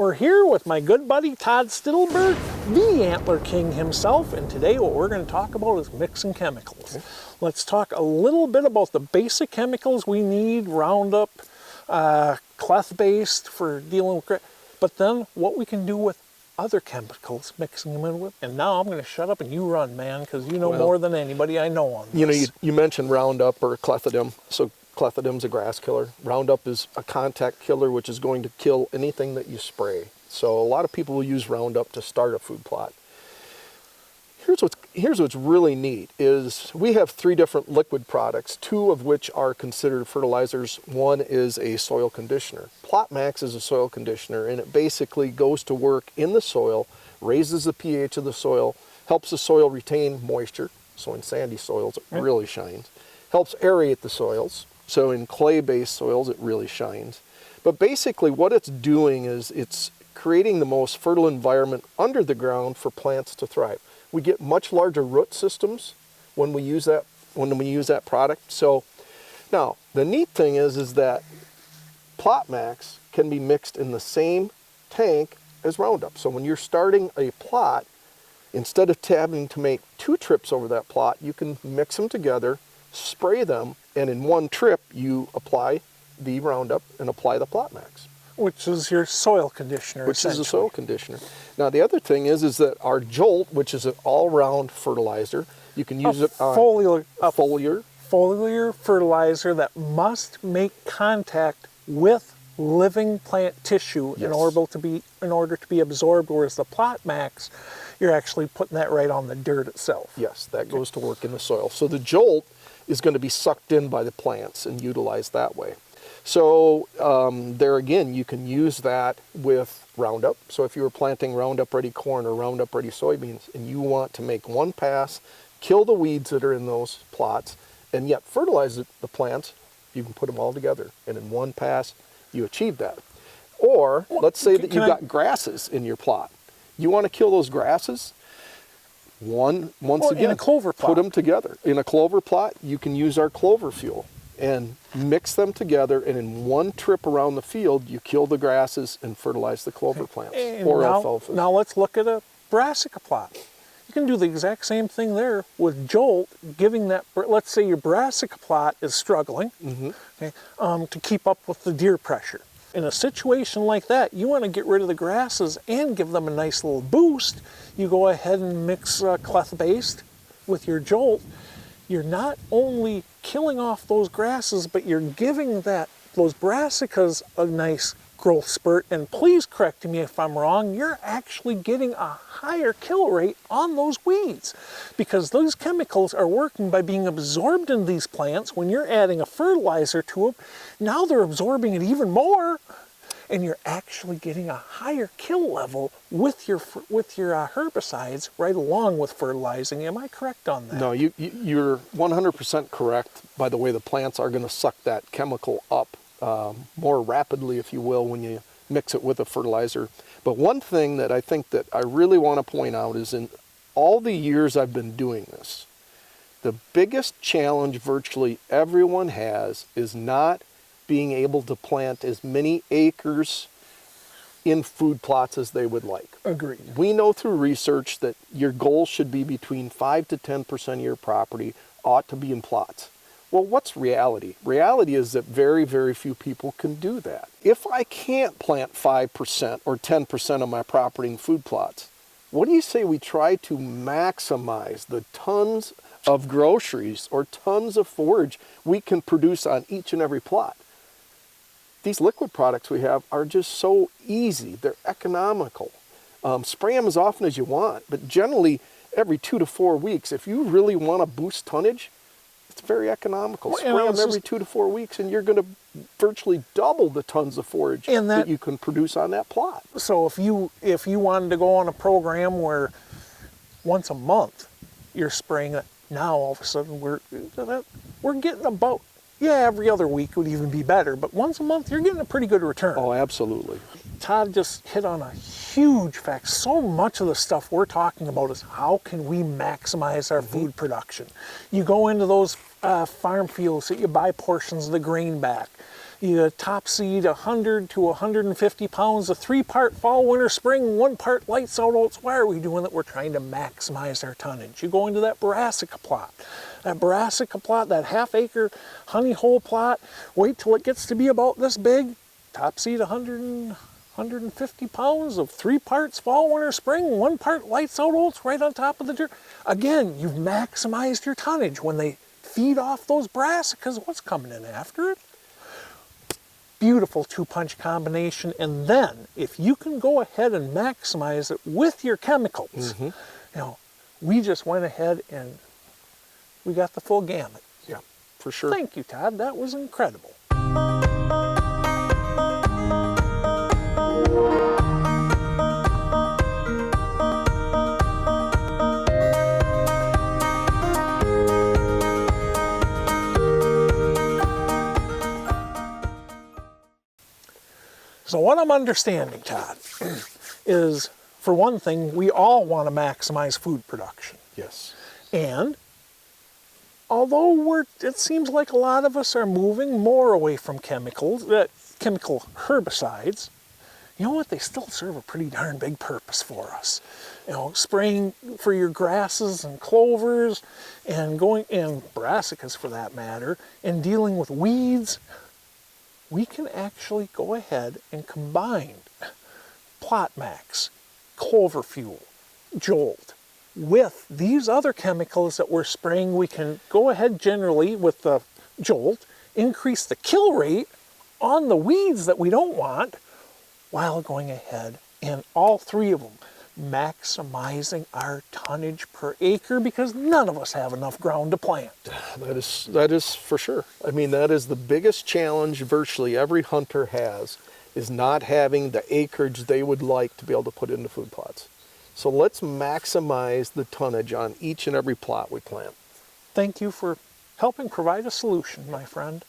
We're here with my good buddy Todd Stittelberg, the Antler King himself, and today what we're going to talk about is mixing chemicals. Okay. Let's talk a little bit about the basic chemicals we need, Roundup, cleth-based for dealing with, but then what we can do with other chemicals, mixing them in with. And now I'm going to shut up and you run, man, because you know more than anybody I know on this. You know, you mentioned Roundup or clethodim. So clethidim's a grass killer. Roundup is a contact killer, which is going to kill anything that you spray. So a lot of people will use Roundup to start a food plot. Here's what's really neat is we have 3 different liquid products, 2 of which are considered fertilizers. One is a soil conditioner. Plot Max is a soil conditioner, and it basically goes to work in the soil, raises the pH of the soil, helps the soil retain moisture. So in sandy soils, it really shines. Helps aerate the soils. So in clay-based soils, it really shines. But basically what it's doing is it's creating the most fertile environment under the ground for plants to thrive. We get much larger root systems when we use that product. So now the neat thing is that Plot Max can be mixed in the same tank as Roundup. So when you're starting a plot, instead of having to make 2 trips over that plot, you can mix them together, spray them, and in one trip you apply the Roundup and apply the Plot Max. Which is your soil conditioner, which is a soil conditioner. Now the other thing is that our Jolt, which is an all-round fertilizer, you can use it on foliar fertilizer that must make contact with living plant tissue in order to be absorbed. Whereas the Plot Max, you're actually putting that right on the dirt itself. Yes, that goes to work in the soil. So the Jolt is going to be sucked in by the plants and utilized that way. So there again, you can use that with Roundup. So if you were planting Roundup Ready corn or Roundup Ready soybeans and you want to make one pass, kill the weeds that are in those plots, and yet fertilize the plants, you can put them all together. And in one pass, you achieve that. Or let's say that you've got grasses in your plot. You want to kill those grasses? Once again, in a clover plot. Put them together. In a clover plot, you can use our clover fuel and mix them together, and in one trip around the field, you kill the grasses and fertilize the clover plants or alfalfa. Now let's look at a brassica plot. You can do the exact same thing there with Jolt, giving that, let's say your brassica plot is struggling to keep up with the deer pressure. In a situation like that, you want to get rid of the grasses and give them a nice little boost. You go ahead and mix cleth-based with your Jolt. You're not only killing off those grasses, but you're giving those brassicas a nice growth spurt. And please correct me if I'm wrong, you're actually getting a higher kill rate on those weeds because those chemicals are working by being absorbed in these plants. When you're adding a fertilizer to them, now they're absorbing it even more, and you're actually getting a higher kill level with your herbicides right along with fertilizing. Am I correct on that? No, you're 100% correct. By the way, the plants are going to suck that chemical up more rapidly, if you will, when you mix it with a fertilizer. But one thing that I think that I really want to point out is in all the years I've been doing this, the biggest challenge virtually everyone has is not being able to plant as many acres in food plots as they would like. Agreed. We know through research that your goal should be between 5 to 10% of your property ought to be in plots. Well, what's reality? Reality is that very, very few people can do that. If I can't plant 5% or 10% of my property in food plots, what do you say we try to maximize the tons of groceries or tons of forage we can produce on each and every plot? These liquid products we have are just so easy. They're economical. Spray them as often as you want, but generally every 2 to 4 weeks. If you really want to boost tonnage, it's very economical. Spray them every 2 to 4 weeks and you're going to virtually double the tons of forage that you can produce on that plot. So if you wanted to go on a program where once a month you're spraying it, now all of a sudden we're getting about, every other week would even be better, but once a month you're getting a pretty good return. Oh, absolutely. Todd just hit on a huge fact. So much of the stuff we're talking about is how can we maximize our food production. You go into those farm fields that you buy portions of the grain back. You top seed 100 to 150 pounds, a 3-part fall, winter, spring, 1 part lights out oats. Why are we doing that? We're trying to maximize our tonnage. You go into that brassica plot. That brassica plot, that half-acre honey hole plot, wait till it gets to be about this big, top seed 150 pounds of 3 parts fall, winter, spring, 1 part lights out oats right on top of the dirt. Again, you've maximized your tonnage. When they feed off those brassicas, what's coming in after it? Beautiful 2-punch combination. And then if you can go ahead and maximize it with your chemicals, you know, we just went ahead and we got the full gamut. Yeah, for sure. Thank you, Todd. That was incredible. So what I'm understanding, Todd, is, for one thing, we all want to maximize food production. Yes. And although it seems like a lot of us are moving more away from chemical herbicides, you know what? They still serve a pretty darn big purpose for us. You know, spraying for your grasses and clovers, and brassicas for that matter, and dealing with weeds. We can actually go ahead and combine Plot Max, Clover Fuel, Jolt with these other chemicals that we're spraying. We can go ahead generally with the Jolt, increase the kill rate on the weeds that we don't want, while going ahead and all 3 of them maximizing our tonnage per acre, because none of us have enough ground to plant. That is for sure. I mean, that is the biggest challenge virtually every hunter has, is not having the acreage they would like to be able to put into food plots. So let's maximize the tonnage on each and every plot we plant. Thank you for helping provide a solution, my friend.